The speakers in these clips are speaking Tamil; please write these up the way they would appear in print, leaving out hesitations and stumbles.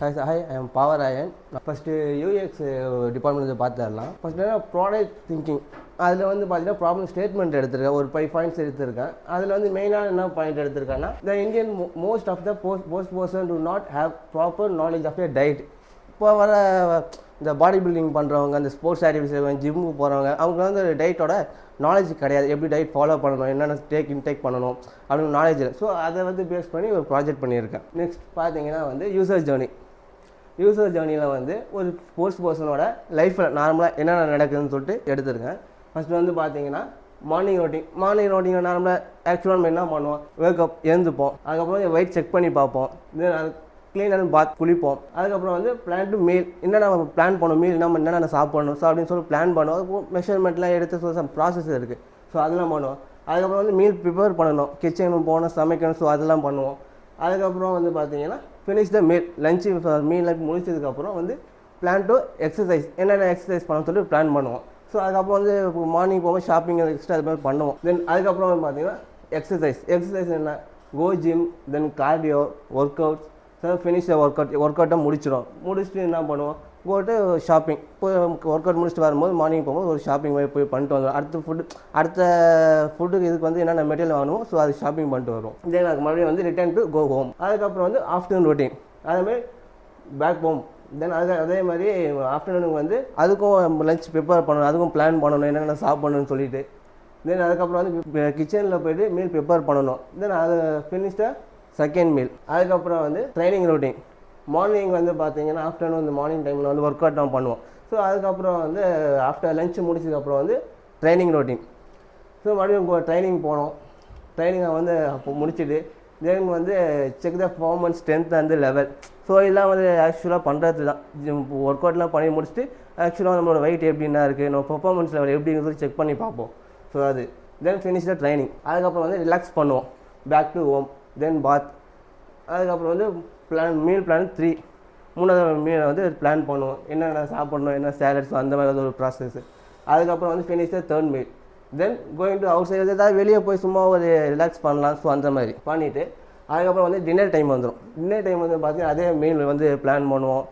Hi, I am Power Iron. First UX department பார்த்துடலாம். ஃபஸ்ட்டு ப்ராடக்ட் திங்கிங், அதில் வந்து பார்த்தீங்கன்னா ப்ராப்ளம் ஸ்டேட்மெண்ட் எடுத்திருக்கேன், ஒரு 5 பாயிண்ட்ஸ் எடுத்திருக்கேன். அதில் வந்து மெயினாக என்ன பாயிண்ட் எடுத்திருக்கேன்னா, the Indian most of the post person do not have proper knowledge of a diet. இப்போ வர இந்த பாடி பில்டிங் பண்ணுறவங்க, இந்த ஸ்போர்ட்ஸ் ஆக்டிவிட்டிஸ், ஜிம்முக்கு போகிறவங்க, அவங்க வந்து டயட்டோட நாலேஜ் கிடையாது. எப்படி டயட் ஃபாலோ பண்ணணும், என்னென்ன இன்டேக் பண்ணணும் அப்படின்னு நாலேஜ் இல்லை. ஸோ அதை வந்து பேஸ் பண்ணி ஒரு ப்ராஜெக்ட் பண்ணியிருக்கேன். நெக்ஸ்ட் பார்த்தீங்கன்னா வந்து யூசர் ஜேர்னியில் வந்து ஒரு ஸ்போர்ட்ஸ் பர்சனோட லைஃப்பில் நார்மலாக என்னென்ன நடக்குதுன்னு சொல்லிட்டு எடுத்துருக்கேன். ஃபஸ்ட்டு வந்து பார்த்தீங்கன்னா மார்னிங் ரொட்டீனில் நார்மலாக ஆக்சுவலாக நம்ம என்ன பண்ணுவோம், வேக்கப் எழுந்துப்போம், அதுக்கப்புறம் வெயிட் செக் பண்ணி பார்ப்போம், தென் க்ளீன் அண்ட் பாத் குளிப்போம், அதுக்கப்புறம் வந்து பிளான் டு மீல், என்னென்ன பிளான் பண்ணணும், மீல் நம்ம என்னென்ன சாப்பிடணும், ஸோ அப்படின்னு சொல்லி பிளான் பண்ணுவோம். அதுக்கப்புறம் மெஷர்மெண்ட்லாம் எடுத்து சம் ப்ராசஸ் இருக்குது, ஸோ அதெல்லாம் பண்ணுவோம். அதுக்கப்புறம் வந்து மீல் ப்ரிப்பேர் பண்ணணும், கிச்சனுக்கு போகணும், சமைக்கணும், ஸோ அதெல்லாம் பண்ணுவோம். அதுக்கப்புறம் வந்து பார்த்தீங்கன்னா finish the meal, lunch meal முடிச்சதுக்கப்புறம் வந்து பிளான் டு எக்ஸசைஸ், என்னென்ன எக்ஸசைஸ் பண்ண சொல்லி பிளான் பண்ணுவோம். ஸோ அதுக்கப்புறம் வந்து மார்னிங் போகும்போது ஷாப்பிங் எக்ஸ்ட்ரா அது மாதிரி பண்ணுவோம். தென் அதுக்கப்புறம் வந்து பார்த்தீங்கன்னா எக்ஸசைஸ் என்ன, go gym, then cardio, workouts, so finish work அவுட்டை முடிச்சுட்டு என்ன பண்ணுவோம், போட்டு ஷாப்பிங் போய் ஒர்க் அவுட் முடிச்சுட்டு வரும்போது மார்னிங் போகும்போது ஒரு ஷாப்பிங் போய் பண்ணிட்டு வந்துடும். அடுத்த ஃபுட்டுக்கு இதுக்கு வந்து என்னென்ன மெட்டீரியல் வாங்கணுமோ ஸோ அது ஷாப்பிங் பண்ணிட்டு வரும். தென் அதுக்கு மறுபடியும் வந்து ரிட்டர்ன் டு கோ ஹோம். அதுக்கப்புறம் வந்து ஆஃப்டர்நூன் ரொட்டீன், அதேமாதிரி பேக் ஹோம். தென் அதே மாதிரி ஆஃப்டர்நூனுக்கு வந்து அதுக்கும் லஞ்ச் ப்ரிப்பேர் பண்ணணும், அதுக்கும் பிளான் பண்ணணும், என்னென்ன சாப்பிடணும்னு சொல்லிட்டு. தென் அதுக்கப்புறம் வந்து கிச்சனில் போய்ட்டு மீல் ப்ரிப்பேர் பண்ணணும். தென் அது ஃபினிஷ்டாக செகண்ட் மீல். அதுக்கப்புறம் வந்து ட்ரைனிங் ரொட்டீன், மார்னிங் வந்து பார்த்தீங்கன்னா ஆஃப்டர்நூன் இந்த மார்னிங் டைமில் வந்து ஒர்க் அவுட் தான் பண்ணுவோம். ஸோ அதுக்கப்புறம் வந்து ஆஃப்டர் லஞ்ச் முடிச்சதுக்கப்புறம் வந்து ட்ரைனிங் ரொட்டீன். ஸோ மறுபடியும் ட்ரைனிங் போனோம், ட்ரைனிங்கை வந்து அப்போ முடிச்சுட்டு தென் வந்து check the performance strength and level. So இதெல்லாம் வந்து ஆக்சுவலாக பண்ணுறது தான். ஒர்க் அவுட்லாம் பண்ணி முடிச்சுட்டு ஆக்சுவலாக நம்மளோட வெயிட் எப்படின்னா இருக்குது, நம்ம பர்ஃபார்மன்ஸ் லெவல் எப்படிங்கிறது செக் பண்ணி பார்ப்போம். ஸோ அது தென் ஃபினிஷ் த ட்ரைனிங். அதுக்கப்புறம் வந்து ரிலாக்ஸ் பண்ணுவோம், பேக் டு ஹோம், தென் பாத். அதுக்கப்புறம் வந்து மீல் பிளான் 3, மூணாவது மீலை வந்து பிளான் பண்ணுவோம், என்னென்ன சாப்பிட்ணும், என்ன சேலட்ஸ், அந்த மாதிரி ஒரு ப்ராசஸ். அதுக்கப்புறம் வந்து finish the third meal. Then going to out side, ஏதாவது வெளியே போய் சும்மா ஒரு ரிலாக்ஸ் பண்ணலாம். ஸோ அந்த மாதிரி பண்ணிவிட்டு அதுக்கப்புறம் வந்து டின்னர் டைம் வந்துடும். டின்னர் டைம் வந்து பார்த்தீங்கன்னா அதே மீல் வந்து பிளான் பண்ணுவோம்,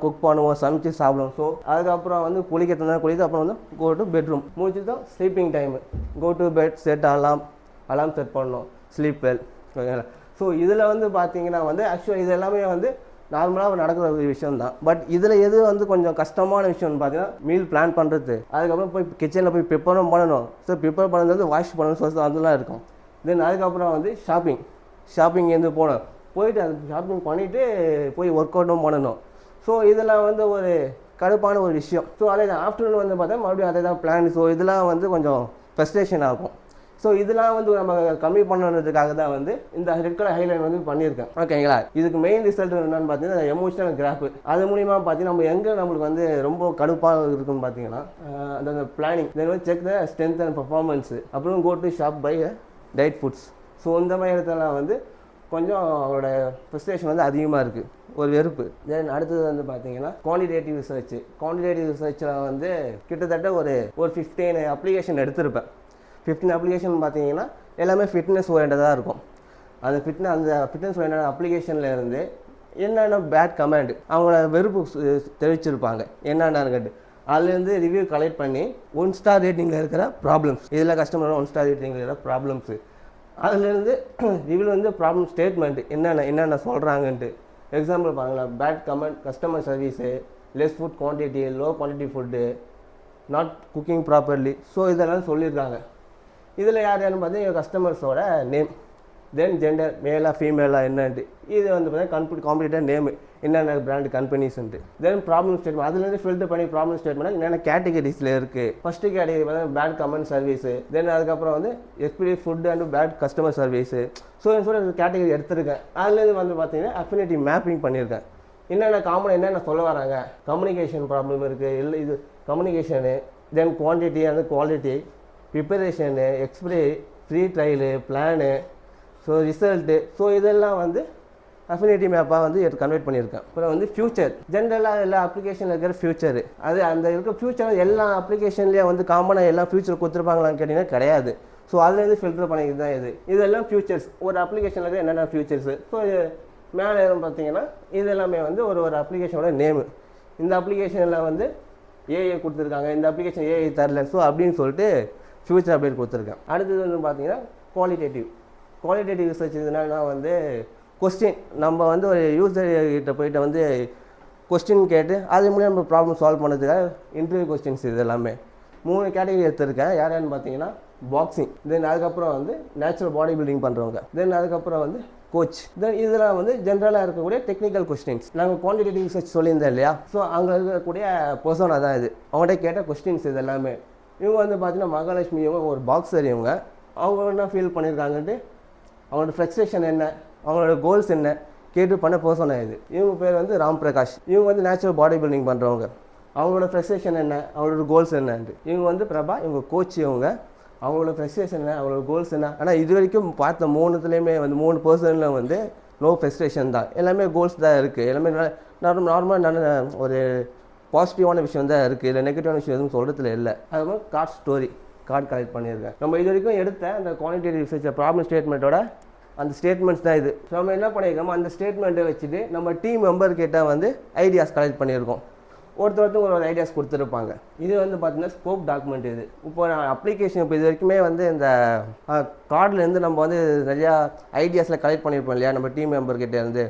குக் பண்ணுவோம், சமைச்சு சாப்பிடுவோம். ஸோ அதுக்கப்புறம் வந்து குளிக்க அப்புறம் வந்து கோ டு பெட்ரூம். முடிச்சுட்டு sleeping time, go to bed, set alarm set பண்ணணும், ஸ்லீப் வெல். ஓகேங்களா? ஸோ இதில் வந்து பார்த்தீங்கன்னா வந்து ஆக்சுவலாக இது எல்லாமே வந்து நார்மலாக நடக்கிற ஒரு விஷயம் தான். பட் இதில் எது வந்து கொஞ்சம் கஷ்டமான விஷயம்னு பார்த்தீங்கன்னா மீல் பிளான் பண்ணுறது, அதுக்கப்புறம் போய் கிச்சனில் போய் ப்ரிப்பேரும் பண்ணணும். ஸோ ப்ரிப்பேர் பண்ணுறது வந்து வாஷ் பண்ணணும், ஸோ அதெல்லாம் இருக்கும். தென் அதுக்கப்புறம் வந்து ஷாப்பிங் எந்த போயிட்டு அது ஷாப்பிங் பண்ணிவிட்டு போய் ஒர்க் அவுட்டும் பண்ணணும். ஸோ இதெல்லாம் வந்து ஒரு கடுப்பான ஒரு விஷயம். ஸோ அதே தான் ஆஃப்டர்நூன் வந்து பார்த்தா மறுபடியும் அதே தான் பிளான். ஸோ இதெல்லாம் வந்து கொஞ்சம் ஃப்ரஸ்ட்ரேஷன் ஆகும். ஸோ இதெல்லாம் வந்து நம்ம கம்மி பண்ணுறதுக்காக தான் வந்து இந்த ரெட் கலர் ஹைலைன் வந்து பண்ணியிருக்கேன். ஓகேங்களா? இதுக்கு மெயின் ரிசல்ட் என்னென்னு பார்த்தீங்கன்னா எமோஷனல் கிராஃப். அது மூலிமா பார்த்தீங்கன்னா நம்ம எங்கே நம்மளுக்கு வந்து ரொம்ப கடுப்பாக இருக்குன்னு பார்த்தீங்கன்னா அந்த பிளானிங், தென் வந்து check the strength and performance, அப்புறம் go to shop buy diet foods. So இந்த மாதிரி இடத்துலலாம் வந்து கொஞ்சம் அவரோட ஃப்ரஸ்ட்ரேஷன் வந்து அதிகமாக இருக்குது, ஒரு வெறுப்பு. தென் அடுத்தது வந்து பார்த்தீங்கன்னா குவான்டிடேட்டிவ் ரிசர்ச்சில் வந்து கிட்டத்தட்ட ஒரு 15 அப்ளிகேஷன் எடுத்திருப்பேன். 15 அப்ளிகேஷன் பார்த்தீங்கன்னா எல்லாமே ஃபிட்னஸ் ஓரியன்டாக இருக்கும். அந்த ஃபிட்னஸ் ஓரியன்ட் அப்ளிகேஷனில் இருந்து என்னென்ன பேட் கமெண்ட் அவங்களோட வெறுப்பு தெரிவிச்சிருப்பாங்க என்னென்னு கேட்டு அதுலேருந்து ரிவ்யூ கலெக்ட் பண்ணி 1 ஸ்டார் ரேட்டிங்கில் இருக்கிற ப்ராப்ளம்ஸ், இதில் கஸ்டமரோட 1 ஸ்டார் ரேட்டிங்கில் இருக்கிற ப்ராப்ளம்ஸு, அதுலேருந்து ரிவ்யூ வந்து ப்ராப்ளம் ஸ்டேட்மெண்ட் என்னென்ன சொல்கிறாங்கன்ட்டு. எக்ஸாம்பிள் பாருங்களேன், bad comment, customer service, less food quantity, low quantity food, not cooking properly. So இதெல்லாம் சொல்லியிருக்காங்க. இதில் யாருன்னு பார்த்தீங்கன்னா கஸ்டமர்ஸோட நேம், தென் ஜெண்டர், மேலா ஃபீமேலா என்னன்ட்டு, இது வந்து பார்த்தீங்கன்னா காம்ப்ளீட்டாக நேமு, என்னென்ன பிராண்டு கம்பெனிஸ்ன்ட்டு. தென் ப்ராப்ளம் ஸ்டேட்மெண்ட், அதுலேருந்து ஃபில்டர் பண்ணி ப்ராப்ளம் ஸ்டேட்மெண்ட் என்னென்ன கேட்டகரிஸில் இருக்குது. ஃபஸ்ட்டு கேட்டகரி பார்த்தீங்கன்னா பேட் கமெண்ட் சர்வீஸு, தென் அதுக்கப்புறம் வந்து expiry food and bad customer service. So இந்த கேட்டகரி எடுத்திருக்கேன். அதுலேருந்து வந்து பார்த்தீங்கன்னா அஃபினிட்டி மேப்பிங் பண்ணியிருக்கேன். என்னென்ன சொல்ல வராங்க, கம்யூனிகேஷன் ப்ராப்ளம் இருக்குது, இல்லை இது communication, then quantity and quality, preparation, expiry, free trial, plan, so result. So இதெல்லாம் வந்து அஃபினிட்டி மேப்பாக வந்து கன்வெர்ட் பண்ணியிருக்கேன். அப்புறம் வந்து ஃபியூச்சர், ஜென்ரலாக எல்லா அப்ளிகேஷனில் இருக்கிற ஃபியூச்சரு, அது அந்த இருக்கிற ஃபியூச்சர் எல்லா அப்ளிகேஷன்லேயே வந்து காமனாக எல்லாம் ஃபியூச்சர் கொடுத்துருப்பாங்களான்னு கேட்டிங்கன்னா கிடையாது. ஸோ அதுலேருந்து ஃபில்டர் பண்ணிக்கிறது தான் இதெல்லாம் ஃபியூச்சர்ஸ். ஒரு அப்ளிகேஷனில் என்னென்ன ஃபியூச்சர்ஸு, ஸோ மேலே பார்த்தீங்கன்னா இது எல்லாமே வந்து ஒரு அப்ளிகேஷனோட நேமு. இந்த அப்ளிகேஷனில் வந்து ஏஐ கொடுத்துருக்காங்க, இந்த அப்ளிகேஷன் ஏஐ தரல, ஸோ அப்படின்னு சொல்லிட்டு ஃபியூச்சர் அப்டேட் கொடுத்துருக்கேன். அடுத்தது வந்து பார்த்தீங்கன்னா குவாலிட்டேட்டிவ் ரிசர்ச் என்னன்னா வந்து கொஸ்டின் நம்ம வந்து ஒரு யூசர் கிட்ட போயிட்டு வந்து கொஸ்டின் கேட்டு அது மூலியம் நம்ம ப்ராப்ளம் சால்வ் பண்ணுறதுக்காக இன்டர்வியூ கொஸ்டின்ஸ் இது எல்லாமே 3 கேட்டகரி எடுத்திருக்கேன். யாரான்னு பார்த்தீங்கன்னா பாக்ஸிங், தென் அதுக்கப்புறம் வந்து நேச்சுரல் பாடி பில்டிங் பண்ணுறவங்க, தென் அதுக்கப்புறம் வந்து கோச், தென் இதெல்லாம் வந்து ஜென்ரலாக இருக்கக்கூடிய டெக்னிக்கல் கொஸ்டின்ஸ். நாங்கள் குவான்டிடேட்டிவ் ரிசர்ச் சொல்லியிருந்தேன் இல்லையா, ஸோ அங்கே இருக்கக்கூடிய பர்சனா தான் இது. அவங்கள்ட்ட கேட்ட கொஸ்டின்ஸ் இது எல்லாமே. இவங்க வந்து பார்த்தீங்கன்னா மகாலட்சுமி, இவங்க ஒரு பாக்ஸர். அவங்க என்ன ஃபீல் பண்ணியிருக்காங்கன்ட்டு அவங்களோட ஃப்ரஸ்ட்ரேஷன் என்ன, அவங்களோட கோல்ஸ் என்ன கேட்டு பண்ண பர்சனா இது. இவங்க பேர் வந்து ராம் பிரகாஷ். இவங்க வந்து நேச்சுரல் பாடி பில்டிங் பண்ணுறவங்க. அவங்களோட ஃப்ரஸ்ட்ரேஷன் என்ன, அவங்களோட கோல்ஸ் என்னன்ட்டு. இவங்க வந்து பிரபா, இவங்க கோச். அவங்களோட ஃப்ரஸ்ட்ரேஷன் என்ன, அவங்களோட கோல்ஸ் என்ன. ஆனால் இது வரைக்கும் பார்த்த 3த்துலேயுமே வந்து 3 பர்சனில் வந்து நோ ஃப்ரஸ்ட்ரேஷன் தான், எல்லாமே கோல்ஸ் தான் இருக்குது. எல்லாமே நார்மலாக ஒரு பாசிட்டிவான விஷயம் தான் இருக்குது, இல்லை நெகட்டிவான விஷயம் எதுவும் சொல்கிறதுல இல்லை. அது மாதிரி கார்டு கலெக்ட் பண்ணியிருக்கேன். நம்ம இது வரைக்கும் எடுத்த அந்த குவான்டிடேட்டிவ் ரிசர்ச் ப்ராப்ளம் ஸ்டேட்மெண்ட்டோட அந்த ஸ்டேட்மெண்ட்ஸ் தான் இது. நம்ம என்ன பண்ணியிருக்கோமோ அந்த ஸ்டேட்மெண்ட்டை வச்சுட்டு நம்ம டீம் மெம்பர்கிட்ட வந்து ஐடியாஸ் கலெக்ட் பண்ணியிருக்கோம். ஒருத்தர் ஒரு ஐடியாஸ் கொடுத்துருப்பாங்க. இது வந்து பார்த்தீங்கன்னா ஸ்கோப் டாக்குமெண்ட். இது இப்போ அப்ளிகேஷன் இப்போ இது வரைக்குமே வந்து இந்த கார்ட்லேருந்து நம்ம வந்து நிறையா ஐடியாஸில் கலெக்ட் பண்ணியிருப்போம் இல்லையா நம்ம டீம் மெம்பர்கிட்ட இருந்து.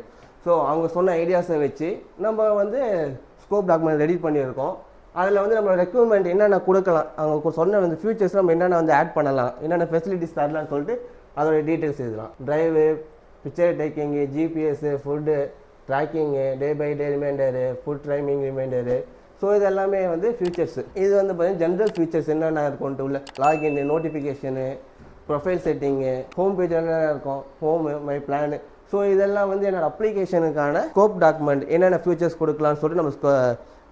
ஸோ அவங்க சொன்ன ஐடியாஸை வச்சு நம்ம வந்து ஸ்கோப் டாக்குமெண்ட் ரெடி பண்ணியிருக்கோம். அதில் வந்து நம்ம ரெக்யூர்மெண்ட் என்னென்ன கொடுக்கலாம், அவங்க சொன்ன வந்து ஃபியூச்சர்ஸ் நம்ம என்னென்ன வந்து ஆட் பண்ணலாம், என்னென்ன ஃபெசிலிட்டிஸ் தரலாம்னு சொல்லிட்டு அதோட டீட்டெயில்ஸ் எழுதலாம். Drive, picture taking, GPS, food tracking, day by day reminder, food timing reminder. So இது எல்லாமே வந்து ஃபியூச்சர்ஸு. இது வந்து பார்த்தீங்கன்னா ஜென்ரல் ஃபியூச்சர்ஸ் என்னென்ன இருக்கும்ட்டு உள்ள login, notification, profile setting, home page என்னென்ன இருக்கும், ஹோமு, மை பிளானு. ஸோ இதெல்லாம் வந்து என்னோடய அப்ளிகேஷனுக்கான ஸ்கோப் டாக்குமெண்ட் என்னென்ன ஃபியூச்சர்ஸ் கொடுக்கலான்னு சொல்லிட்டு நம்ம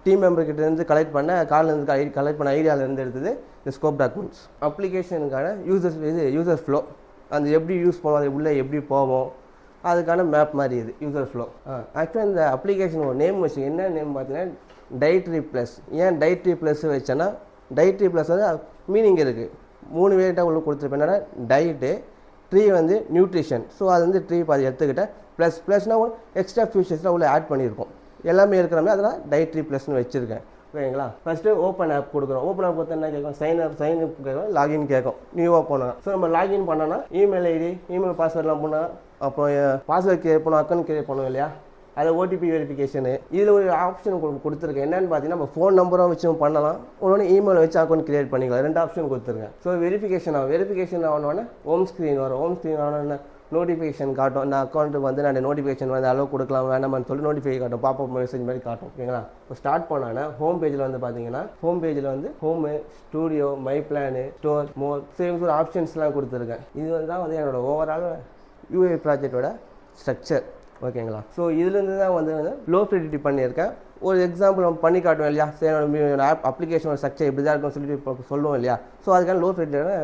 டீம் மெம்பர்கிட்டேருந்து கலெக்ட் பண்ண ஐடியாவிலேருந்து எடுத்தது இந்த ஸ்கோப் டாக்குமெண்ட்ஸ். அப்ளிகேஷனுக்கான யூசர் ஃப்ளோ, அந்த எப்படி யூஸ் பண்ணுவோம், அது உள்ளே எப்படி போவோம், அதுக்கான மேப் மாதிரி இது யூசர் ஃப்ளோ. ஆக்சுவலாக இந்த அப்ளிகேஷன் ஒரு நேம் வச்சு என்ன நேம் பார்த்தீங்கன்னா டயட்ரி ப்ளஸ். ஏன் டயட்ரி ப்ளஸ் வச்சேன்னா டயட்ரி ப்ளஸ் வந்து மீனிங் இருக்குது. 3 வேட்டாக உள்ள கொடுத்துருப்பேன். என்னென்னா டயட்டு, ட்ரீ வந்து நியூட்ரிஷன். ஸோ அது வந்து ட்ரீ பாதி எடுத்துக்கிட்டேன். ப்ளஸ்னால் ஒரு எக்ஸ்ட்ரா ஃபியூச்சர்ஸ்லாம் உள்ள ஆட் பண்ணியிருக்கோம். எல்லாமே இருக்கிற மாதிரி அதெல்லாம் டயட்ரி ப்ளஸ்னு வச்சுருக்கேன். ஓகேங்களா. ஃபஸ்ட்டு ஓப்பன் ஆப் கொடுக்குறோம். ஓப்பன் ஆப் கொடுத்தா என்ன கேட்கும், சைன் அப் கேட்கும், லாகின் கேட்கும். நியூவாக போனால் ஸோ நம்ம லாகின் பண்ணோன்னா இமெயில் ஐடி, இமெயில் பாஸ்வேர்ட்லாம் போனால் அப்புறம் பாஸ்வேர்ட் கிரியேட் பண்ணோம், அக்கௌண்ட் கிரியேட் பண்ணுவோம் இல்லையா, அது ஓடிபி வெரிஃபிகேஷனு. இதில் ஒரு ஆப்ஷன் கொடுத்துருக்கேன். என்னென்னு பார்த்தீங்கன்னா நம்ம ஃபோன் நம்பரும் வச்சும் பண்ணலாம், இன்னொன்று இமெயில் வச்சு அக்கௌண்ட் கிரியேட் பண்ணிக்கலாம். 2 ஆப்ஷன் கொடுத்துருக்கேன். ஸோ வெரிஃபிகேஷன் ஆனோடனே ஹோம் ஸ்க்ரீன் வரும். ஹோம் ஸ்க்ரீன் ஆனோடனே நோட்டிஃபிகேஷன் காட்டும். இந்த அக்கௌண்ட்டுக்கு வந்து நான் நோட்டிஃபிகேஷன் வந்து அளவு கொடுக்கலாம் வேணாமான்னு சொல்லி நோட்டிஃபிகேஷன் காட்டும், பாப்பப் மெசேஜ் மாதிரி காட்டும். ஓகேங்களா. இப்போ ஸ்டார்ட் பண்ணானே ஹோம் பேஜில் வந்து பார்த்தீங்கன்னா ஹோம் பேஜில் வந்து home, studio, my plan, store, more, same ஒரு ஆப்ஷன்ஸ்லாம் கொடுத்துருக்கேன். இது தான் வந்து என்னோடய ஓவரால் யூஏ ப்ராஜெக்டோட ஸ்ட்ரக்சர். ஓகேங்களா. ஸோ இதுலேருந்து தான் வந்து லோ ஃபிடிலிட்டி பண்ணியிருக்கேன். ஒரு எக்ஸாம்பிள் நம்ம பண்ணி காட்டுவோம் இல்லையா, சரி ஆப் அப்ளிகேஷனோட ஸ்ட்ரக்சர் இப்படி தான் இருக்குன்னு சொல்லிட்டு சொல்லுவோம் இல்லையா. ஸோ அதுக்கான லோ ஃபிடிலிட்டியோட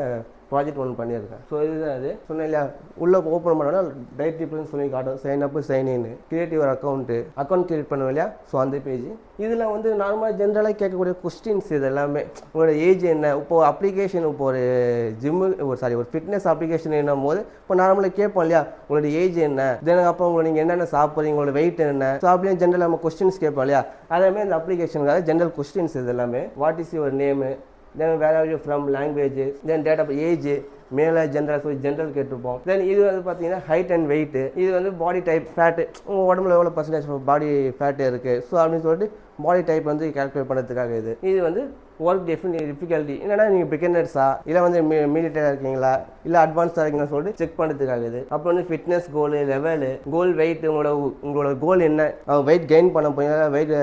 ப்ராஜெக்ட் ஒன்று பண்ணியிருக்கேன். ஸோ இதுதான் அது சொன்னேன் இல்லையா, உள்ளே ஓப்பன் பண்ணோன்னா டயட்ரி ப்ளஸ்ன்னு சொல்லி காட்டும். Sign up, sign in, creative ஒரு அக்கௌண்ட் கிரியேட் பண்ணுவோம் இல்லையா. ஸோ அந்த பேஜ் இதில் வந்து நார்மலாக ஜென்ரலாக கேட்கக்கூடிய கொஸ்டின்ஸ் இது எல்லாமே. உங்களோட ஏஜ் என்ன, இப்போது அப்ளிகேஷன் இப்போ ஒரு ஃபிட்னஸ் அப்ளிகேஷன் என்னும் போது இப்போ நார்மலாக கேட்போம் இல்லையா, உங்களோட ஏஜ் என்ன, தென் அப்புறம் உங்களை நீங்கள் என்னென்ன சாப்பிட்றீங்க, உங்களோட வெயிட் என்ன. ஸோ அப்படியே ஜென்ரல் நம்ம கொஸ்டின்ஸ் கேட்போம் இல்லையா, அதேமாதிரி இந்த அப்ளிகேஷனுக்காக ஜென்ரல் கொஸ்டின்ஸ் இது எல்லாமே. What is your name, then where are you from, language, then date of age, மேலே ஜென்ரல் கேட்டிருப்போம். தென் இது வந்து பார்த்தீங்கன்னா ஹைட் அண்ட் வெயிட்டு, இது வந்து பாடி டைப், ஃபேட்டு, உங்கள் உடம்புல எவ்வளோ பர்சன்டேஜ் பாடி ஃபேட்டு இருக்குது. ஸோ அப்படின்னு சொல்லிட்டு பாடி டைப் வந்து கால்குலேட் பண்ணுறதுக்காக இது வந்து ஒர்க் டிஃபிகல்ட்டி, என்னன்னா நீங்கள் பிகினர்ஸா இல்லை வந்து மீடியேட்டாக இருக்கீங்களா இல்லை அட்வான்ஸாக இருக்கீங்கன்னு சொல்லிட்டு செக் பண்ணுறதுக்காக இது. அப்புறம் வந்து ஃபிட்னஸ் கோலு, லெவலு, கோல், வெயிட், உங்களோட கோல் என்ன, வெயிட் கெயின் பண்ண போறீங்களா, வெயிட்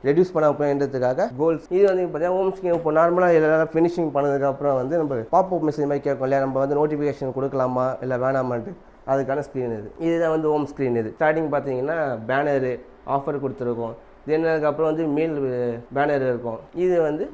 ரெடியூஸ் பண்ண போகிறதுக்காக கோல்ஸ். இது வந்து பார்த்தீங்கன்னா ஹோம் ஸ்க்ரீன் இப்போ நார்மலாக எல்லாம் ஃபினிஷிங் பண்ணதுக்கப்புறம் வந்து நம்ம பாப்பப் மெசேஜ் மாதிரி கேட்கும் இல்லையா, நம்ம வந்து நோட்டிஃபிகேஷன் கொடுக்கலாமா இல்லை வேணாமான்ட்டு, அதுக்கான ஸ்க்ரீன் இது. இதுதான் வந்து ஹோம் ஸ்க்ரீன். இது ஸ்டார்டிங் பார்த்தீங்கன்னா பேனரு ஆஃபர் கொடுத்துருக்கோம். தென் அதுக்கப்புறம் வந்து மீல் பேனர் இருக்கும். இது வந்து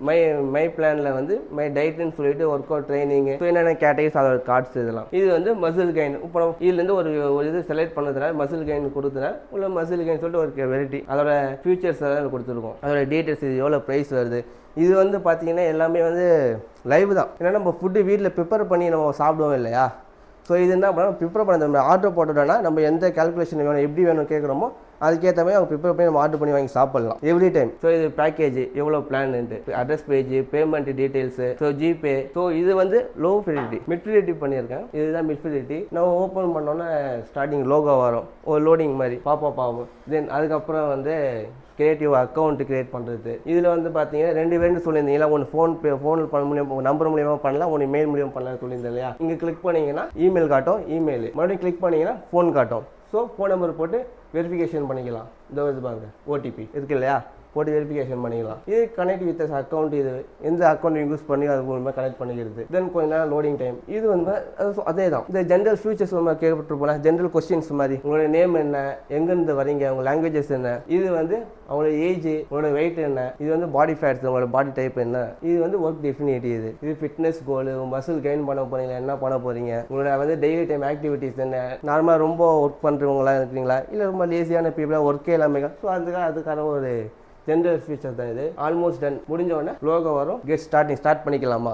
மை பிளானில் வந்து மை டயட்னு சொல்லிட்டு ஒர்க் அவுட் ட்ரைனிங்கு, என்னென்ன கேட்டகரிஸ் அதோட கார்ட்ஸ் இதெல்லாம். இது வந்து மசில் கெயின். இப்போ இதுலேருந்து ஒரு இது செலக்ட் பண்ணதுனால மசில் கெயின் கொடுத்தனால உள்ள மசில் கெயின் சொல்லிட்டு ஒரு வெரைட்டி அதோட ஃபியூச்சர்ஸ் எல்லாம் கொடுத்துருக்கோம். அதோட டீட்டெயில்ஸ், இது எவ்வளோ ப்ரைஸ் வருது. இது வந்து பார்த்தீங்கன்னா எல்லாமே வந்து லைவ் தான். ஏன்னா நம்ம ஃபுட்டு வீட்டில் ப்ரிப்பேர் பண்ணி நம்ம சாப்பிடுவோம் இல்லையா, ஸோ இது என்ன பண்ணால் ப்ரிப்பேர் பண்ண நம்ம ஆர்டர் போட்டுட்டோன்னா நம்ம எந்த கேல்குலேஷன் வேணும் எப்படி வேணும் கேட்குறோமோ அதுக்கேற்ற மாதிரி அவங்க ப்ரிப்பேர் பண்ணி நம்ம ஆர்டர் பண்ணி வாங்கி சாப்பிடலாம் எவ்ரி டைம். ஸோ இது பேக்கேஜ் எவ்வளோ plant, address page, payment details, so GPay. So இது வந்து லோ ஃபிலிட்டி, மிட் ஃபிலிட்டி பண்ணியிருக்கேன். இதுதான் மிட் ஃபிலிட்டி. நம்ம ஓப்பன் பண்ணோன்னா ஸ்டார்டிங் லோகோ வரும், ஒரு லோடிங் மாதிரி பாப்பப் ஆகும். தென் அதுக்கப்புறம் வந்து கிரியேட்டிவ் அக்கௌண்ட் கிரியேட் பண்ணுறது. இதில் வந்து பார்த்தீங்கன்னா 2 வேணும் சொல்லியிருந்தீங்களா, ஒன்று ஃபோனில் பண்ண முடியும், நம்பர் மூலியமாக பண்ணலாம், ஒன்று மெயில் மூலியமாக பண்ணலாம் சொல்லியிருந்தேன் இல்லையா. இங்கே கிளிக் பண்ணிங்கன்னா இமெயில் காட்டும், இமெயில் மறுபடியும் கிளிக் பண்ணிங்கன்னா ஃபோன் காட்டும். ஸோ ஃபோன் நம்பர் போட்டு வெரிஃபிகேஷன் பண்ணிக்கலாம். இதோ இது பாருங்க ஓடிபி இருக்கு இல்லையா, போட்டு வெரிஃபிகேஷன் பண்ணிக்கலாம். இது கனெக்ட் வித் அக்கௌண்ட், இது எந்த அக்கௌண்ட் யூஸ் பண்ணி அது மூலமாக கனெக்ட் பண்ணிக்கிறது. தென் கொஞ்ச நேரம் லோடிங் டைம். இது வந்து அதே தான். இந்த ஜென்ரல் ஃபியூச்சர்ஸ் நம்ம கேட்பட்டுருப்போம்ல, ஜென்ரல் கொஸ்டின்ஸ் மாதிரி உங்களோட நேம் என்ன, எங்கேருந்து வரீங்க, உங்கள் லாங்குவேஜஸ் என்ன, இது வந்து அவங்களோட ஏஜ், உங்களோட வெயிட் என்ன, இது வந்து பாடி ஃபேட்ஸ், உங்களோட பாடி டைப் என்ன, இது வந்து ஒர்க் டெஃபினிட்டி. இது ஃபிட்னஸ் கோல், மசில் கெயின் பண்ண போறீங்களா, என்ன பண்ண போறீங்க, உங்களோட வந்து டெய்லி டைம் ஆக்டிவிட்டிஸ் என்ன, நார்மலாக ரொம்ப ஒர்க் பண்ணுறவங்களா இருக்கிறீங்களா, இல்லை ரொம்ப லேசியான பீப்புளாக ஒர்க்கே இல்லாமல். ஸோ அதுக்கான ஒரு ஜென்ரல் ஃபீச்சர் தான் இது. Almost done. முடிஞ்ச உடனே லோகோ வரும், கெட் ஸ்டார்ட் பண்ணிக்கலாமா.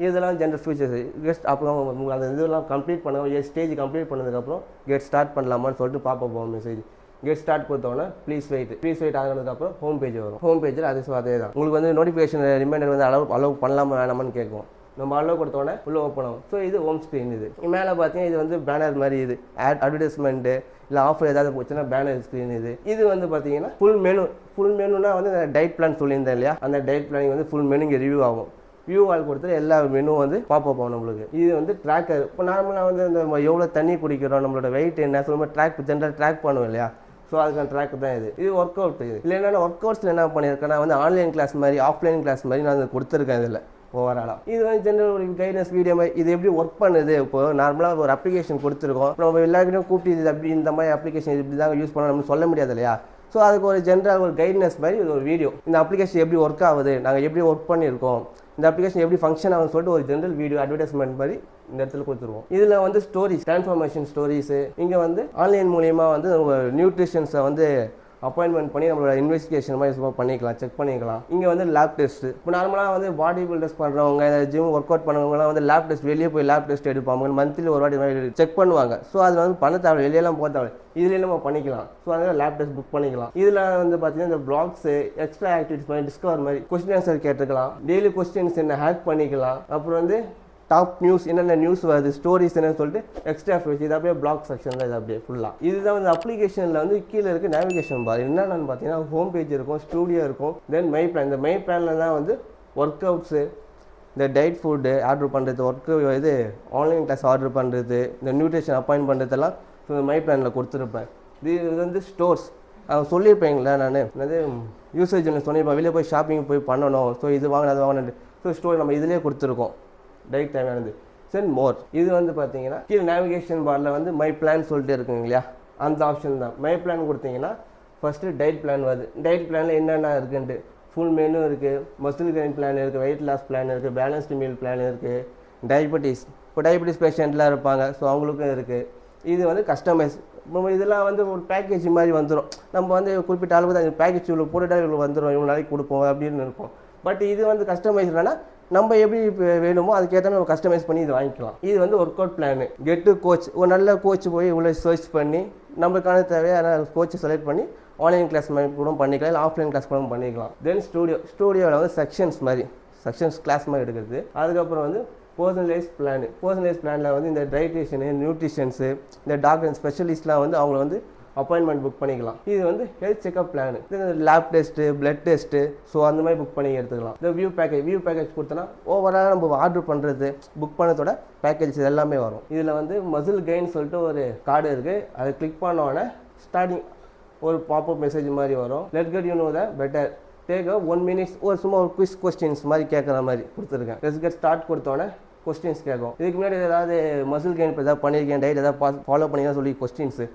இதெல்லாம் ஜென்ரல் ஃபீச்சர்ஸ். கெட் அப்புறம் அந்த இதெல்லாம் கம்ப்ளீட் பண்ண ஸ்டேஜ் கம்ப்ளீட் பண்ணதுக்கப்புறம் கெட் ஸ்டார்ட் பண்ணலாமான்னு சொல்லிட்டு பார்ப்போம் போகும் மெசேஜ். கெட் ஸ்டார்ட் கொடுத்தோன்னா ப்ளீஸ் வெயிட் ஆனதுக்கப்புறம் ஹோம் பேஜ் வரும். ஹோம் பேஜில் அதே தான் உங்களுக்கு வந்து நோட்டிஃபிகேஷன் ரிமைண்டர் வந்து அலோவ் பண்ணலாமா வேணாமான்னு கேட்கும். நம்ம அலோவ் கொடுத்தோன்னே உள்ளே ஓப்பன் ஆகும். ஸோ இது ஹோம் ஸ்க்ரீன். இது மேலே பார்த்தீங்கன்னா இது வந்து பேனர் மாதிரி, இது அட்வர்டைஸ்மெண்ட்டு இல்லை ஆஃபர் ஏதாவது போச்சுன்னா பேனர் ஸ்க்ரீன். இது வந்து பார்த்தீங்கன்னா ஃபுல் மெனுனா வந்து டயட் பிளான் சொல்லியிருந்தேன் இல்லையா, அந்த டயட் பிளானிங் வந்து ஃபுல் மெனு இங்கே ரிவ்யூ ஆகும். வியூ ஆல் கொடுத்து எல்லா மெனு வந்து பாப்பப் ஆகும் நம்மளுக்கு. இது வந்து ட்ராக்கர். இப்போ நார்மலாக வந்து இந்த எவ்வளோ தண்ணி குடிக்கிறோம், நம்மளோட வெயிட் என்ன சொல்லும்போது ஜென்ரல் ட்ராக் பண்ணுவோம் இல்லையா. ஸோ அதுக்கான ட்ராக் தான் இது ஒர்க் அவுட். இல்லை என்னென்ன ஒர்க் அவுட்ஸில் என்ன பண்ணியிருக்கேன், நான் வந்து ஆன்லைன் கிளாஸ் மாதிரி ஆஃப்லைன் கிளாஸ் மாதிரி நான் கொடுத்துருக்கேன். இதில் ஓவராலாக இது வந்து ஜென்ரல் ஒரு கைடன்ஸ் வீடியோ மாதிரி. இது எப்படி ஒர்க் பண்ணுது, இப்போ நார்மலாக ஒரு அப்ளிகேஷன் கொடுத்துருக்கோம், நம்ம எல்லாருக்கிட்டையும் கூப்பிட்டு இது அப்படி இந்த மாதிரி அப்ளிகேஷன் இப்படி தான் யூஸ் பண்ண நம்ம சொல்ல முடியாது இல்லையா. ஸோ அதுக்கு ஒரு ஜென்ரல் ஒரு கைட்னஸ் மாதிரி இது ஒரு வீடியோ. இந்த அப்ளிகேஷன் எப்படி ஒர்க் ஆகுது, நாங்கள் எப்படி ஒர்க் பண்ணியிருக்கோம், இந்த அப்ளிகேஷன் எப்படி ஃபங்க்ஷன் ஆகுதுன்னு சொல்லிட்டு ஒரு ஜென்ரல் வீடியோ அட்வர்டைஸ்மெண்ட் மாதிரி இந்த இடத்துல கொடுத்துருவோம். இதில் வந்து ஸ்டோரிஸ், டிரான்ஸ்ஃபார்மேஷன் ஸ்டோரிஸு. இங்கே வந்து ஆன்லைன் மூலியமாக வந்து நியூட்ரிஷன்ஸை வந்து அப்பாயின்மெண்ட் பண்ணி நம்மளோட இன்வெஸ்டிகேஷன் மாதிரி சும்மா பண்ணிக்கலாம், செக் பண்ணிக்கலாம். இங்கே வந்து லேப் டெஸ்ட். இப்போ நார்மலாக வந்து பாடி பில்டர்ஸ் பண்ணுறவங்க, ஜிம் ஒர்க் அவுட் பண்ணுறவங்கலாம் வந்து லேப் டெஸ்ட், வெளியே போய் லேப் டெஸ்ட் எடுப்பாங்க, மந்த்லி ஒரு வாட்டி செக் பண்ணுவாங்க. ஸோ அதில் வந்து பண்ண தேவை, வெளியெல்லாம் போக தேவை, இதுலேயே நம்ம பண்ணிக்கலாம். ஸோ அதனால் லேப் டெஸ்ட் புக் பண்ணிக்கலாம். இதில் வந்து பார்த்தீங்கன்னா இந்த பிளாக்ஸு, எக்ஸ்ட்ரா ஆக்டிவிட்டிஸ் மாதிரி டிஸ்கவர் மாதிரி கொஸ்டின் ஆன்சர் கேட்டுக்கலாம், டெய்லி கொஸ்டின்ஸ் என்ன ஹேக் பண்ணிக்கலாம். அப்புறம் வந்து டாப் நியூஸ், என்னென்ன நியூஸ் வருது, ஸ்டோரிஸ் என்னன்னு சொல்லிட்டு எக்ஸ்ட்ரா ஃபீச்சர். இது அப்படியே பிளாக் செக்ஷனில் இது அப்படியே ஃபுல்லாக. இதுதான் வந்து அப்ளிகேஷனில் வந்து கீழே இருக்க நேவிகேஷன் பார். என்னென்னு பார்த்தீங்கன்னா ஹோம் பேஜ் இருக்கும், ஸ்டூடியோ இருக்கும், தென் மை பிளான். இந்த மை பிளானில் தான் வந்து ஒர்க் அவுட்ஸு, இந்த டயட் ஃபுட்டு ஆர்டர் பண்ணுறது, இது ஆன்லைன் கிளாஸ் ஆர்டர் பண்ணுறது, இந்த நியூட்ரிஷன் அப்பாயின்ட் பண்ணுறதெல்லாம் ஸோ இந்த மை பிளானில் கொடுத்துருப்பேன். இது வந்து ஸ்டோர்ஸ் அவங்க சொல்லியிருப்பேங்களா, நான் என்னது யூசேஜ் ஒன்று சொல்லியிருப்பேன், வெளியே போய் ஷாப்பிங் போய் பண்ணணும், ஸோ இது வாங்கினது அது வாங்கினது. ஸோ ஸ்டோர் நம்ம இதிலே கொடுத்துருக்கோம் டைரக்ட் தேவையானது. சென்ட் மோர். இது வந்து பார்த்தீங்கன்னா கீழே நேவிகேஷன் பாரில் வந்து மை பிளான் சொல்லிட்டு இருக்குங்க இல்லையா, அந்த ஆப்ஷன் தான். மை பிளான் கொடுத்தீங்கன்னா ஃபஸ்ட்டு டயட் பிளான் வருது. டயட் பிளானில் என்னென்ன இருக்குன்ட்டு ஃபுல் மெனு இருக்குது, மசில் கெயின் பிளான் இருக்குது, வெயிட் லாஸ் பிளான் இருக்குது, பேலன்ஸ்டு மீல் பிளான் இருக்குது, டயபெட்டிஸ். இப்போ டயபெட்டிஸ் பேஷண்ட்லாம் இருப்பாங்க, ஸோ அவங்களுக்கும் இருக்குது. இது வந்து கஸ்டமைஸ். இதெல்லாம் வந்து ஒரு பேக்கேஜ் மாதிரி வந்துடும். நம்ம வந்து குறிப்பிட்ட அளவு அந்த பேக்கேஜ் இவ்வளோ போட்டுட்டா இவ்வளோ வந்துடும், இவ்வளோ நாளைக்கு கொடுப்போம் அப்படின்னு இருக்கும். பட் இது வந்து கஸ்டமைஸ்னா நம்ம எப்படி வேணுமோ அதுக்கேற்ற நம்ம கஸ்டமைஸ் பண்ணி இது வாங்கிக்கலாம். இது வந்து ஒர்க் அவுட் பிளானு. கெட்டு கோச், ஒரு நல்ல கோச் போய் இவ்வளோ சர்ச் பண்ணி நம்மளுக்கான தேவையான கோச்சை செலக்ட் பண்ணி ஆன்லைன் கிளாஸ் மாதிரி கூட பண்ணிக்கலாம், இல்லை ஆஃப்லைன் கிளாஸ் கூட பண்ணிக்கலாம். தென் ஸ்டூடியோவில் வந்து செக்ஷன்ஸ் கிளாஸ் மாதிரி எடுக்கிறது. அதுக்கப்புறம் வந்து பர்சனலைஸ் பிளானில் வந்து இந்த டயட்டிஷியனு, நியூட்ரிஷன்ஸு, இந்த டாக்டர் ஸ்பெஷலிஸ்ட்லாம் வந்து அவங்கள வந்து அப்பாயின்மெண்ட் புக் பண்ணிக்கலாம். இது வந்து health checkup plan, lab test, blood test, so அந்த மாதிரி புக் பண்ணி எடுத்துக்கலாம். இந்த வியூ பேக்கேஜ் கொடுத்தோன்னா ஓவராலாக நம்ம ஆர்டர் பண்ணுறது புக் பண்ணதோட பேக்கேஜ் எல்லாமே வரும். இதில் வந்து மசில் கெயின் சொல்லிட்டு ஒரு கார்டு இருக்குது. அதை கிளிக் பண்ணோன்னே ஸ்டார்டிங் ஒரு பாப்அப் மெசேஜ் மாதிரி வரும். Let get you know the better, take 1 minute, ஒரு சும்மா ஒரு குவிஸ் கொஸ்டின்ஸ் மாதிரி கேட்குற மாதிரி கொடுத்துருக்கேன். லெட்ஸ் கெட் ஸ்டார்ட் கொடுத்தோன்னே கொஸ்டின்ஸ் கேட்கும். இதுக்கு முன்னாடி ஏதாவது மசில் கெயின் இப்போ ஏதாவது பண்ணியிருக்கேன், டயட் ஏதாவது ஃபாலோ பண்ணிங்கன்னா சொல்லி கொஸ்டின்ஸு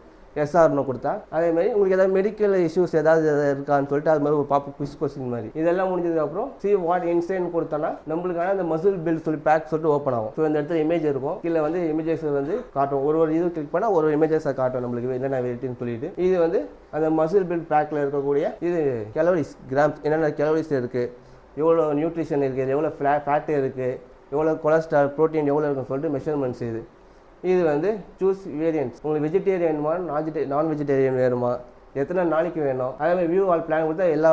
எஸ்ஆர்னு கொடுத்தா, அதேமாதிரி உங்களுக்கு ஏதாவது மெடிக்கல் இஷ்யூஸ் ஏதாவது இருக்கான்னு சொல்லிட்டு அது மாதிரி ஒரு குவிஸ் கொஸ்டின் மாதிரி. இதெல்லாம் முடிஞ்சதுக்கப்புறம் சி வாட் இன்சைன் கொடுத்தோன்னா நம்மளுக்கான அந்த மசில் பில் சொல்லி பேக் சொல்லிட்டு ஓப்பன் ஆகும். ஸோ இந்த இடத்துல இமேஜ் இருக்கும், கீழே வந்து இமேஜஸ் வந்து காட்டும். ஒரு இது கிளிக் பண்ணால் ஒரு இமேஜஸை காட்டும் நம்மளுக்கு என்னென்ன வெயிட்னு சொல்லிட்டு. இது வந்து அந்த மசில் பில் பேக்கில் இருக்கக்கூடிய இது கேலோரிஸ், கிராம்ஸ், என்னென்ன கேலோரிஸ் இருக்குது, எவ்வளோ நியூட்ரிஷன் இருக்குது, எவ்வளோ ஃபேட்டு இருக்குது, எவ்வளோ கொலஸ்ட்ரால், ப்ரோட்டீன் எவ்வளோ இருக்குன்னு சொல்லிட்டு மெஷர்மெண்ட்ஸ். இது வந்து சூஸ் வேரியன்ஸ், உங்களுக்கு வெஜிடேரியன் வேணுமா நான் வெஜிடேரியன் வேணுமா, எத்தனை நாளைக்கு வேணும், அதே மாதிரி வியூ ஆல் பிளான் கொடுத்தா எல்லா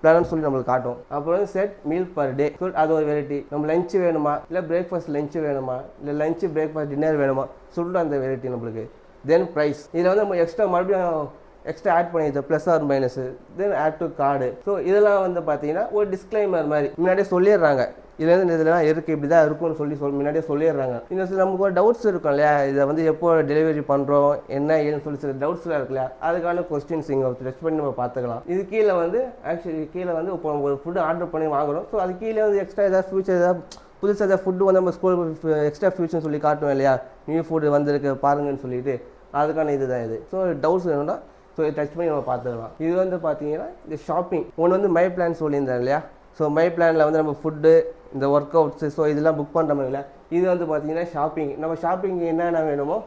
பிளான்னு சொல்லி நம்மளுக்கு காட்டும். அப்புறம் வந்து செட் மீல் பர் டே, அது ஒரு வெரைட்டி. நம்ம லஞ்சு வேணுமா இல்லை பிரேக்ஃபாஸ்ட் லஞ்சு வேணுமா இல்லை லஞ்சு பிரேக்ஃபாஸ்ட் டின்னர் வேணுமா சொல்லிட்டு அந்த வெரைட்டி நம்மளுக்கு. தென் ப்ரைஸ், இதில் வந்து நம்ம எக்ஸ்ட்ரா மறுபடியும் எக்ஸ்ட்ரா ஆட் பண்ணிடுது plus or minus, then add to card. So இதெல்லாம் வந்து பார்த்தீங்கன்னா ஒரு டிஸ்க்ளைமர் மாதிரி முன்னாடியே சொல்லிடுறாங்க, இதுலேருந்து இதெல்லாம் இருக்குது இப்படி தான் இருக்கும்னு சொல்லி முன்னாடியே சொல்லிடுறாங்க. இன்னும் சில நமக்கு ஒரு டவுட்ஸ் இருக்கும் இல்லையா, இதை வந்து எப்போ டெலிவரி பண்ணுறோம் என்ன ஏன்னு சொல்லி சில டவுட்ஸ்லாம் இருக்கு இல்லையா, அதுக்கான கொஸ்டின்ஸ் இங்கே டெஸ்ட் பண்ணி நம்ம பார்த்துக்கலாம். இது கீழே வந்து ஆக்சுவலி கீழே வந்து இப்போ ஒரு ஃபுட்டு ஆர்டர் பண்ணி வாங்குறோம். ஸோ அது கீழே வந்து எக்ஸ்ட்ரா ஏதாவது ஃபியூச்சர் ஏதாவது புதுசாக ஏதாவது ஃபுட்டு வந்து நம்ம ஸ்கூல் எக்ஸ்ட்ரா ஃபியூச்சர்னு சொல்லி காட்டுவோம் இல்லையா, நியூ ஃபுட்டு வந்திருக்கு பாருங்கன்னு சொல்லிட்டு, அதுக்கான இதுதான் இது. ஸோ டவுட்ஸ் வேணும்னா ஸோ டச் பண்ணி நம்ம பார்த்துக்கலாம். இது வந்து பார்த்தீங்கன்னா இந்த ஷாப்பிங் ஒன்று வந்து மை பிளான் சொல்லியிருந்தேன் இல்லையா. ஸோ மை பிளானில் வந்து நம்ம ஃபுட்டு இந்த ஒர்க் அவுட்ஸு ஸோ இதெல்லாம் புக் பண்ணுற இல்லை. இது வந்து பார்த்தீங்கன்னா ஷாப்பிங், நம்ம ஷாப்பிங் என்னென்ன வேணுமோ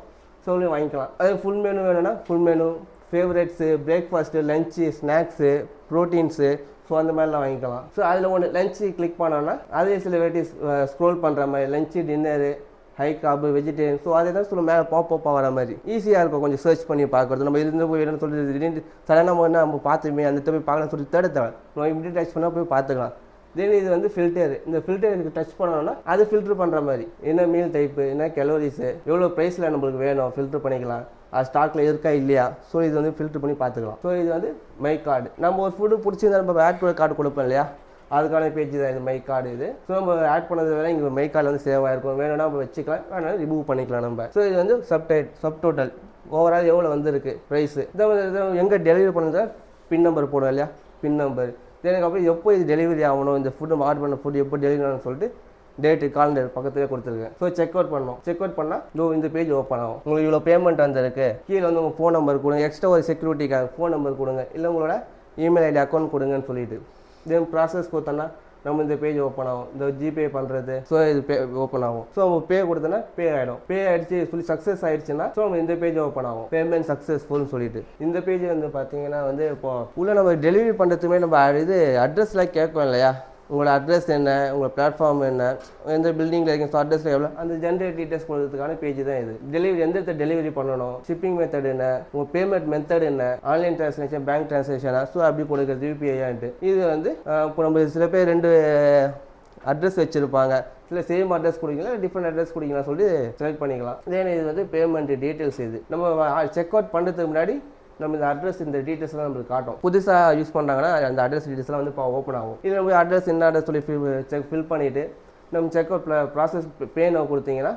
சொல்லி வாங்கிக்கலாம். அது ஃபுல் மெனு வேணும்னா full menu, favourites, breakfast, lunch, snacks, proteins, so அந்த மாதிரிலாம் வாங்கிக்கலாம். ஸோ அதில் ஒன்று லஞ்சு கிளிக் பண்ணோன்னா அதே சில வெரைட்டிஸ் ஸ்க்ரோல் பண்ணுற மாதிரி lunch, dinner, high carb, vegetarian, so அதை தான் சொல்ல மேலே பாப்பா வர மாதிரி ஈஸியாக இருக்கும் கொஞ்சம் சர்ச் பண்ணி பார்க்குறது. நம்ம இருந்து போய் என்னன்னு சொல்லி திடீர்னு சடனாக நம்ம பார்த்துமே அந்த போய் பார்க்கலாம் சொல்லி தேவை நம்ம இப்படி டச் பண்ணால் போய் பார்த்துக்கலாம். தென் இது வந்து ஃபில்டர், இந்த ஃபில்டர் இதுக்கு டச் பண்ணோன்னா அது ஃபில்ட்ரு பண்ணுற மாதிரி என்ன மீல் டைப்பு, என்ன கலோரிஸு, எவ்வளோ ப்ரைஸில் நம்மளுக்கு வேணும் ஃபில்ட்ரு பண்ணிக்கலாம், அது ஸ்டாக்கில் இருக்கா இல்லையா, ஸோ இது வந்து ஃபில்ட்ரு பண்ணி பார்த்துக்கலாம். ஸோ இது வந்து மை கார்டு, நம்ம ஒரு ஃபுட்டு பிடிச்சிருந்தா நம்ம ஆட் கார்டு கொடுப்போம் இல்லையா, அதுக்கான பேஜ் தான் இது மை கார்டு. இது ஸோ நம்ம ஆட் பண்ணது வேறு இங்கே மை கார்டு வந்து சேவ் ஆகிருக்கும், வேணும்னா நம்ம வச்சுக்கலாம், வேணாலும் ரிமூவ் பண்ணிக்கலாம் நம்ம. ஸோ இது வந்து சப் டோட்டல் ஓவரால் எவ்வளோ வந்துருக்கு ப்ரைஸு, இதை எங்கே டெலிவரி பண்ணுறதா பின் நம்பர் போடும் இல்லையா, பின் நம்பர். அதுக்கப்புறம் எப்போ இது டெலிவரி ஆகணும், இந்த ஃபுட்டு ஆர்டர் பண்ண ஃபுட்டு எப்போ டெலிவரி ஆகணும்னு சொல்லிட்டு டேட்டு காலண்டர் பக்கத்துலேயே கொடுத்துருக்கேன். ஸோ செக் அவுட் பண்ணோம், செக் அவுட் பண்ணால் இந்த பேஜ் ஓப்பன் ஆகும். உங்களுக்கு இவ்வளோ பேமெண்ட் வந்திருக்கு, கீழே வந்து உங்கள் ஃபோன் நம்பர் கொடுங்க, எக்ஸ்ட்ரா ஒரு செக்யூரிட்டிக்காக ஃபோன் நம்பர் கொடுங்க, இல்லை உங்களோட இமெயில் ஐடி அக்கௌண்ட் கொடுங்கன்னு சொல்லிட்டு தென் ப்ராசஸ் கொடுத்தோன்னா நம்ம இந்த பேஜ் ஓப்பன் ஆகும். இந்த ஜிபே பண்ணுறது ஸோ இது ஓப்பன் ஆகும். ஸோ நம்ம பே கொடுத்தோன்னா பே ஆகிடும். பே ஆகிடுச்சு சொல்லி சக்ஸஸ் ஆகிடுச்சுன்னா ஸோ நம்ம இந்த பேஜ் ஓப்பன் ஆகும், பேமெண்ட் சக்ஸஸ்ஃபுல்னு சொல்லிட்டு. இந்த பேஜ் வந்து பார்த்தீங்கன்னா வந்து இப்போ உள்ள நம்ம டெலிவரி பண்ணுறதுமே நம்ம இது அட்ரஸ்லாம் கேட்கும் இல்லையா, உங்களோட அட்ரஸ் என்ன, உங்கள் பிளாட்ஃபார்ம் என்ன, எந்த பில்டிங்கில் இருக்கீங்க, ஸோ அட்ரஸில் எவ்வளோ, அந்த ஜென்ரேட் டீட்டெயில்ஸ் கொடுத்ததுக்கான பேஜ் தான் இது. டெலிவரி எந்த டெலிவரி பண்ணணும், ஷிப்பிங் மெத்தட் என்ன, உங்கள் பேமெண்ட் மெத்தட் என்ன, ஆன்லைன் ட்ரான்சாக்ஷன், பேங்க் ட்ரான்சாக்ஷனா, ஸோ அப்படி கொடுக்குறது யூபிஐன்ட்டு. இது வந்து இப்போ நம்ம சில பேர் 2 அட்ரஸ் வச்சுருப்பாங்க, இல்லை சேம் அட்ரஸ் கொடுக்கலாம், டிஃப்ரெண்ட் அட்ரஸ் கொடுக்கலாம் சொல்லி செலக்ட் பண்ணிக்கலாம். தென் இது வந்து பேமெண்ட் டீட்டெயில்ஸ். இது நம்ம செக் அவுட் பண்ணுறதுக்கு முன்னாடி நம்ம இந்த அட்ரஸ் இந்த டீட்டெயில்ஸ்லாம் நம்மளுக்கு காட்டும். புதுசாக யூஸ் பண்ணுறாங்கன்னா அந்த அட்ரஸ் டீட்டெயில்ஸ்லாம் வந்து இப்போ ஓப்பன் ஆகும். இது நம்ம அட்ரஸ் என்ன அட்ரஸ் சொல்லி ஃபில் பண்ணிவிட்டு நம்ம செக் அவுட் ப்ராசஸ் பே நான் கொடுத்தீங்கன்னா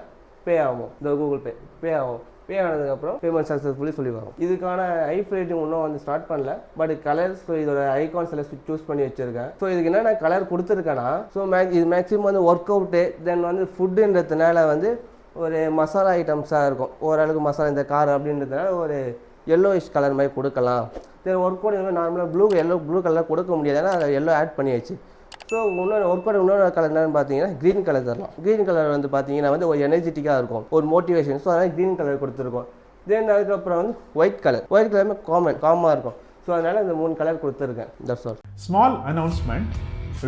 பே ஆகும். இந்த கூகுள் பே ஆகும். பே ஆனதுக்கப்புறம் பேமெண்ட் சக்ஸஸ்ஃபுல்லி சொல்லி வரும். இதுக்கான ஐஃப் ரேட்டிங் இன்னும் வந்து ஸ்டார்ட் பண்ணல, பட் கலர்ஸ் இதோட ஐகான்ஸ் எல்லாம் சூஸ் பண்ணி வச்சுருக்கேன். ஸோ இதுக்கு என்னென்ன கலர் கொடுத்துருக்கேன்னா ஸோ இது மேக்ஸிமம் வந்து ஒர்க் அவுட்டு, தென் வந்து ஃபுட்டுன்றதுனால வந்து ஒரு மசாலா ஐட்டம்ஸாக இருக்கும், ஓரளவுக்கு மசாலா இந்த காரம் அப்படின்றதுனால ஒரு எல்லோயிஷ் கலர் மாதிரி கொடுக்கலாம். தென் ஒர்க் அவுட் நார்மலாக ப்ளூ கலர் கொடுக்க முடியாது, ஏன்னா அதை எல்லோ ஆட் பண்ணியாச்சு. ஸோ இன்னொரு ஒர்க் அவுட் இன்னொரு கலர் என்னன்னு பார்த்தீங்கன்னா க்ரீன் கலர் தரலாம். க்ரீன் கலர் வந்து பார்த்தீங்கன்னா வந்து ஒரு எனர்ஜெட்டிக்காக இருக்கும், ஒரு மோட்டிவேஷன். ஸோ அதனால் க்ரீன் கலர் கொடுத்துருக்கோம். தென் அதுக்கப்புறம் வந்து ஒயிட் கலருமே காமாக இருக்கும். ஸோ அதனால் இந்த 3 கலர் கொடுத்துருக்கேன். That's all. Small announcement.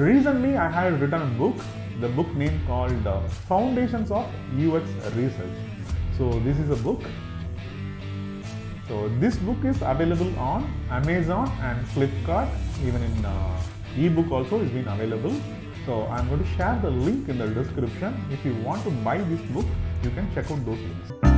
Recently I had written a book, the book name called Foundations of UX Research. So this is a book. So this book is available on Amazon and Flipkart, even in ebook also is been available. So I'm going to share the link in the description. If you want to buy this book, you can check out those links.